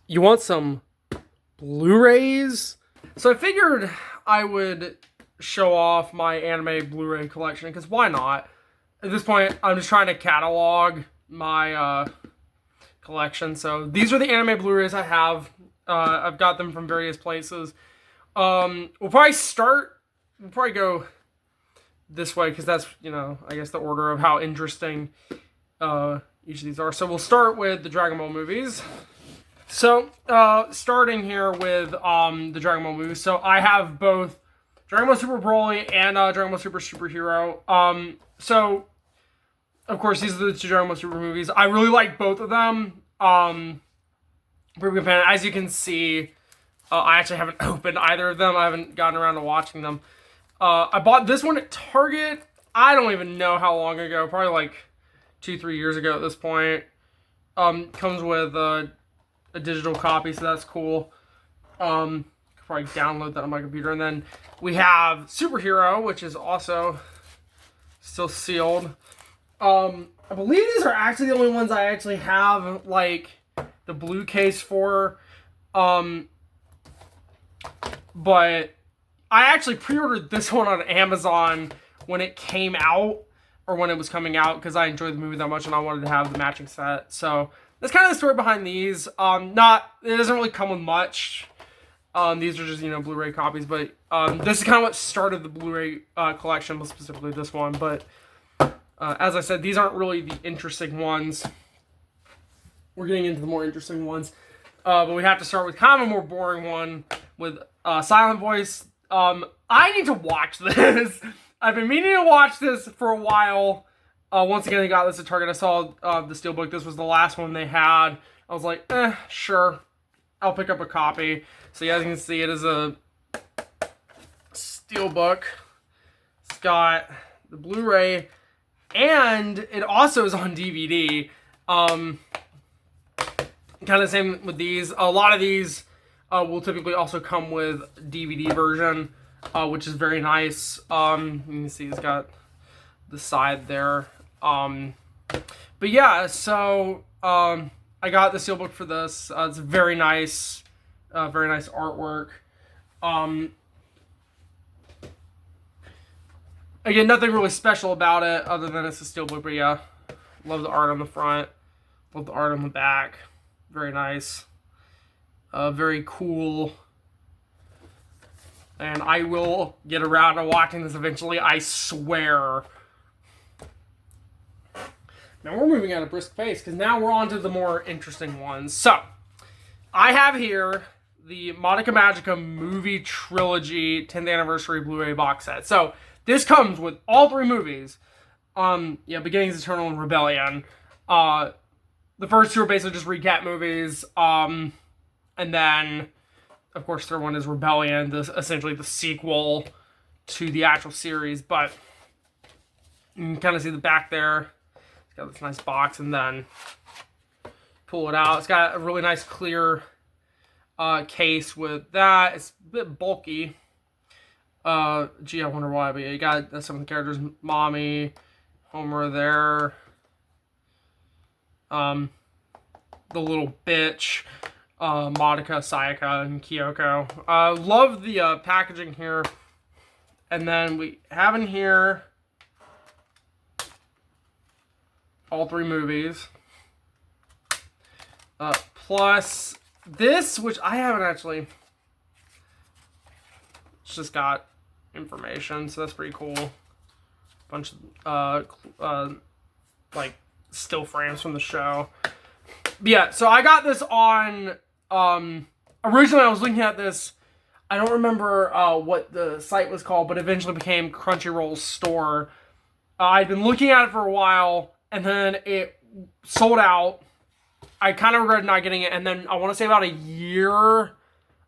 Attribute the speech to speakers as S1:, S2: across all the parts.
S1: You want some Blu-rays? So I figured I would show off my anime Blu-ray collection, because why not? At this point, I'm just trying to catalog my collection. So these are the anime Blu-rays I have. I've got them from various places. We'll probably go this way, because that's, I guess the order of how interesting each of these are. So we'll start with the Dragon Ball movies. So, starting here with the Dragon Ball movies. So I have both Dragon Ball Super Broly and Dragon Ball Super Superhero. So, of course, these are the two Dragon Ball Super movies. I really like both of them. Pretty good fan. As you can see, I actually haven't opened either of them. I haven't gotten around to watching them. I bought this one at Target. I don't even know how long ago. Probably like 2-3 years ago at this point. Comes with a digital copy, so that's cool. Could probably download that on my computer. And then we have Superhero, which is also still sealed. I believe these are actually the only ones I actually have, like, the blue case for. But I actually pre-ordered this one on Amazon when it came out, or when it was coming out, because I enjoyed the movie that much and I wanted to have the matching set. So that's kind of the story behind these. It doesn't really come with much. These are just, Blu-ray copies, but this is kind of what started the Blu-ray collection, specifically this one. But as I said, these aren't really the interesting ones. We're getting into the more interesting ones. But we have to start with kind of a more boring one with Silent Voice. I need to watch this. I've been meaning to watch this for a while. Once again, I got this at Target. I saw the Steelbook. This was the last one they had. I was like, sure. I'll pick up a copy. So yeah, as you can see, it is a Steelbook. It's got the Blu-ray, and it also is on DVD. Kind of the same with these. A lot of these will typically also come with DVD version, which is very nice. You can see it's got the side there. But yeah, so I got the Steelbook for this. It's very nice artwork. Again, nothing really special about it other than it's a Steelbook, but yeah, love the art on the front, love the art on the back. Very nice. Very cool. And I will get around to watching this eventually, I swear. Now we're moving at a brisk pace, because now we're on to the more interesting ones. So, I have here the Madoka Magica movie trilogy 10th anniversary Blu-ray box set. So, this comes with all three movies. Beginnings, Eternal, and Rebellion. The first two are basically just recap movies. And then, of course, the third one is Rebellion, essentially the sequel to the actual series. But you can kind of see the back there. It's got this nice box, and then pull it out. It's got a really nice clear case with that. It's a bit bulky. Gee, I wonder why. But yeah, you got some of the characters. Mommy, Homer there. The little bitch. Madoka, Sayaka, and Kyoko. Love the packaging here. And then we have in here all three movies. Plus this, which I haven't actually... It's just got information, so that's pretty cool. Bunch of, like, still frames from the show. But yeah, so I got this on... originally I was looking at this, I don't remember what the site was called, but eventually became Crunchyroll's store. I'd been looking at it for a while, and then it sold out. I kind of regretted not getting it, and then I want to say about a year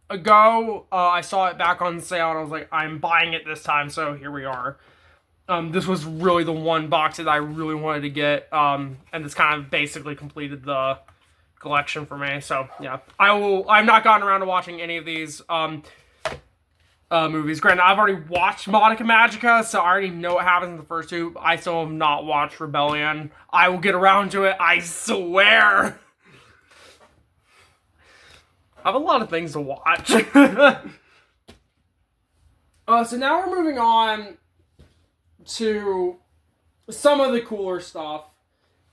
S1: ago, I saw it back on sale, and I was like, I'm buying it this time, so here we are. This was really the one box that I really wanted to get, and this kind of basically completed the collection for me. So yeah, I've not gotten around to watching any of these movies. Granted, I've already watched Madoka Magica, so I already know what happens in the first two. I still have not watched Rebellion. I will get around to it, I swear. I have a lot of things to watch. So now we're moving on to some of the cooler stuff,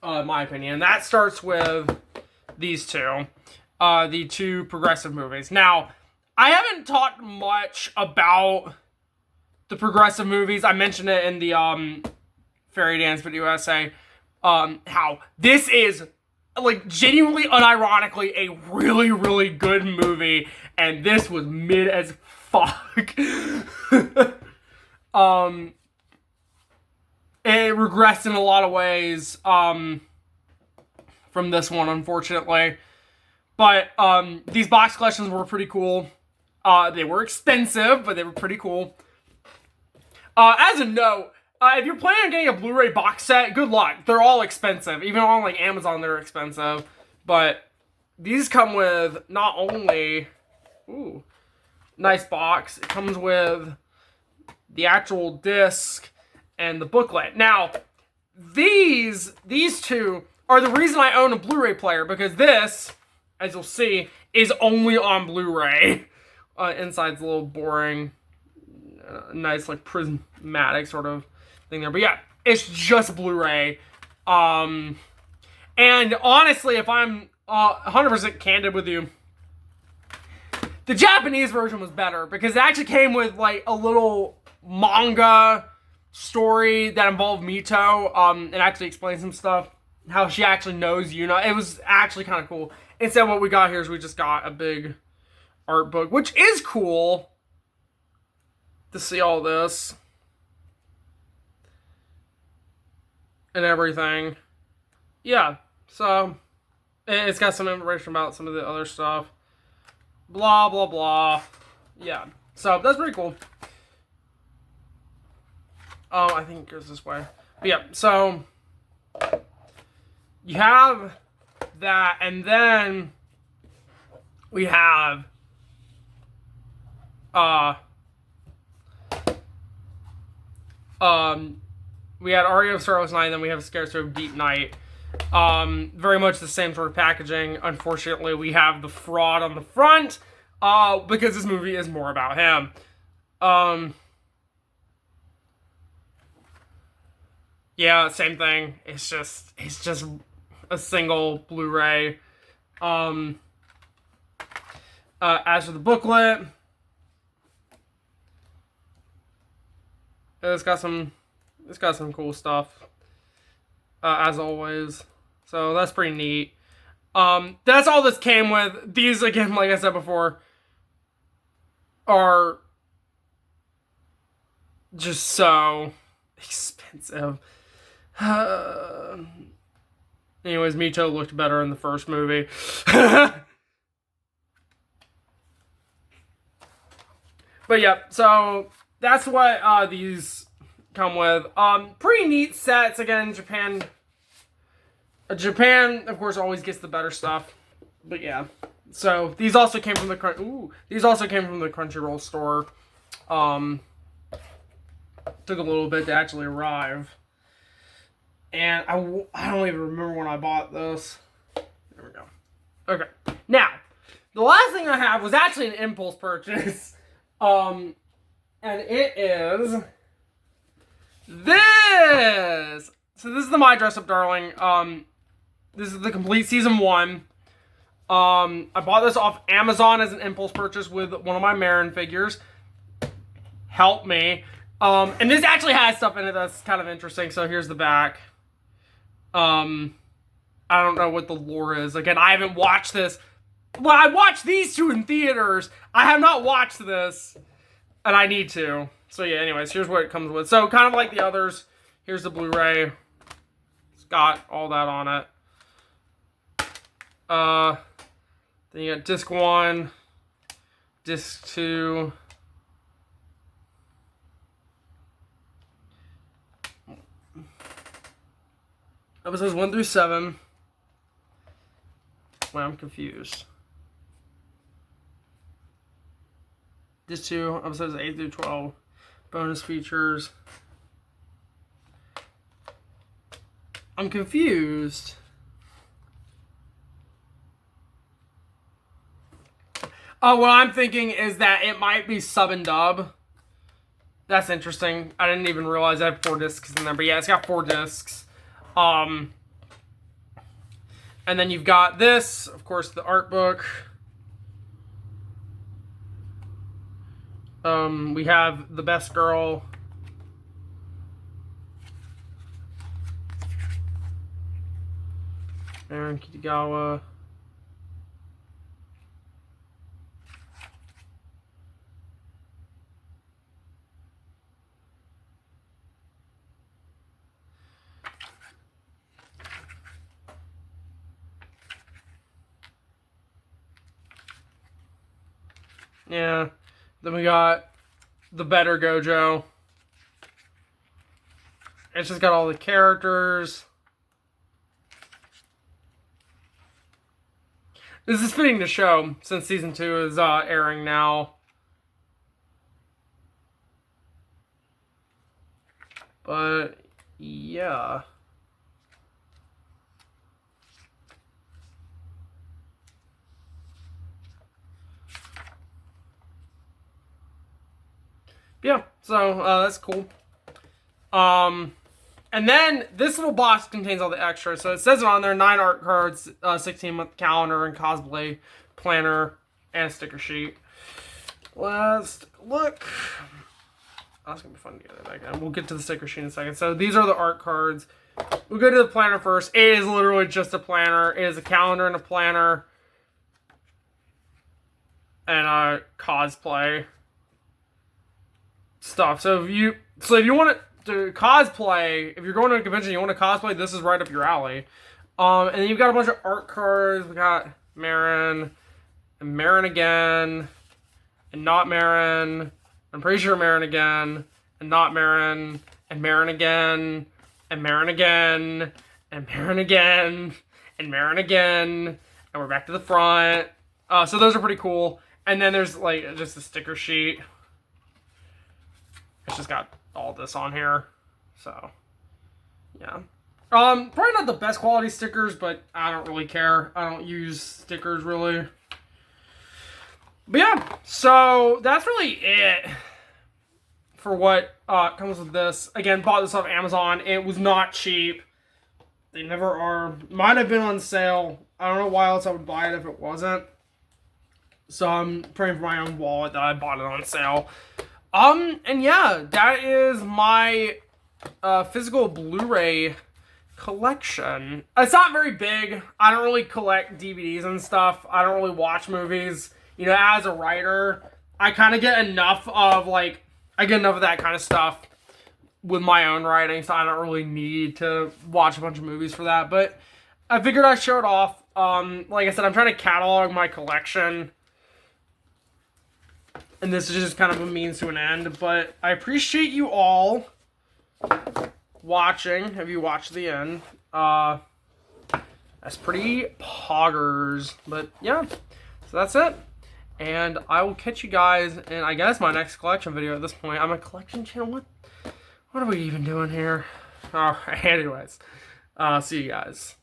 S1: in my opinion. That starts with these two. The two progressive movies. Now, I haven't talked much about the progressive movies. I mentioned it in the Fairy Dance Video essay. How this is, like, genuinely, unironically, a really, really good movie, and this was mid as fuck. It regressed in a lot of ways from this one, unfortunately. But these box collections were pretty cool. They were expensive, but they were pretty cool. As a note, if you're planning on getting a Blu-ray box set, good luck. They're all expensive. Even on like Amazon, they're expensive. But these come with not only, ooh, nice box. It comes with the actual disc and the booklet. Now, these two are the reason I own a Blu-ray player, because this, as you'll see, is only on Blu-ray. Inside's a little boring. Nice, like, prismatic sort of thing there. But yeah, it's just Blu-ray. And honestly, if I'm 100% candid with you, the Japanese version was better, because it actually came with, like, a little manga story that involved Mito. And actually explained some stuff. How she actually knows Yuna. It was actually kind of cool. Instead, what we got here is we just got a big art book, which is cool to see all this and everything. Yeah, so it's got some information about some of the other stuff. Blah, blah, blah. Yeah, so that's pretty cool. I think it goes this way. But yeah, so you have that, and then we have we had Aria of Starless Night, and then we have Scarecrow of Deep Night. Very much the same sort of packaging. Unfortunately, we have the fraud on the front, because this movie is more about him. Yeah, same thing. It's just a single Blu-ray. As for the booklet, it's got some cool stuff, as always. So that's pretty neat. That's all this came with. These, again, like I said before, are just so expensive. Anyways, Mito looked better in the first movie. But yeah, so that's what these come with. Pretty neat sets. Again, Japan, of course, always gets the better stuff. But yeah, so these also came from the Crunchyroll store. Took a little bit to actually arrive, and I don't even remember when I bought this. There we go. Okay, now the last thing I have was actually an impulse purchase. And it is this. So this is the My Dress Up Darling. This is the complete season 1. I bought this off Amazon as an impulse purchase with one of my Marin figures. Help me. And this actually has stuff in it that's kind of interesting. So here's the back. I don't know what the lore is. Again, I haven't watched this. Well, I watched these two in theaters. I have not watched this, and I need to. So yeah, anyways, here's what it comes with. So kind of like the others, here's the Blu-ray. It's got all that on it. Then you got disc 1, disc 2. Episodes 1 through 7. Wait, I'm confused. Disc 2, episodes 8 through 12. Bonus features. I'm confused. What I'm thinking is that it might be sub and dub. That's interesting. I didn't even realize I had 4 discs in there, but yeah, it's got 4 discs. And then you've got this, of course, the art book. We have The Best Girl. Aaron Kitagawa. Yeah. Then we got The Better Gojo. It's just got all the characters. This is fitting to show since season 2 is airing now. But yeah. Yeah, so that's cool. And then this little box contains all the extras. So it says it on there: 9 art cards, 16-month calendar, and cosplay planner, and a sticker sheet. Let's look. That's gonna be fun to get it again. We'll get to the sticker sheet in a second. So these are the art cards. We'll go to the planner first. It is literally just a planner. It is a calendar and a planner, and a cosplay stuff. So if you want to cosplay, if you're going to a convention, you want to cosplay, this is right up your alley. And then you've got a bunch of art cards. We got Marin, and Marin again, and not Marin. I'm pretty sure Marin again, and not Marin, and Marin again, and Marin again, and Marin again, and Marin again, and we're back to the front. So those are pretty cool. And then there's like just a sticker sheet. It's just got all this on here. So yeah. Probably not the best quality stickers, but I don't really care. I don't use stickers really. But yeah, so that's really it for what comes with this. Again, bought this off Amazon. It was not cheap. They never are. Might have been on sale. I don't know why else I would buy it if it wasn't. So I'm praying for my own wallet that I bought it on sale. And yeah, that is my physical Blu-ray collection. It's not very big. I don't really collect DVDs and stuff. I don't really watch movies. You know, as a writer, I kind of get enough of, like, I get enough of that kind of stuff with my own writing, so I don't really need to watch a bunch of movies for that. But I figured I'd show it off. Like I said, I'm trying to catalog my collection, and this is just kind of a means to an end. But I appreciate you all watching. Have you watched the end? That's pretty poggers. But yeah, so that's it. And I will catch you guys in, I guess, my next collection video at this point. I'm a collection channel. What are we even doing here? Alright, anyways. See you guys.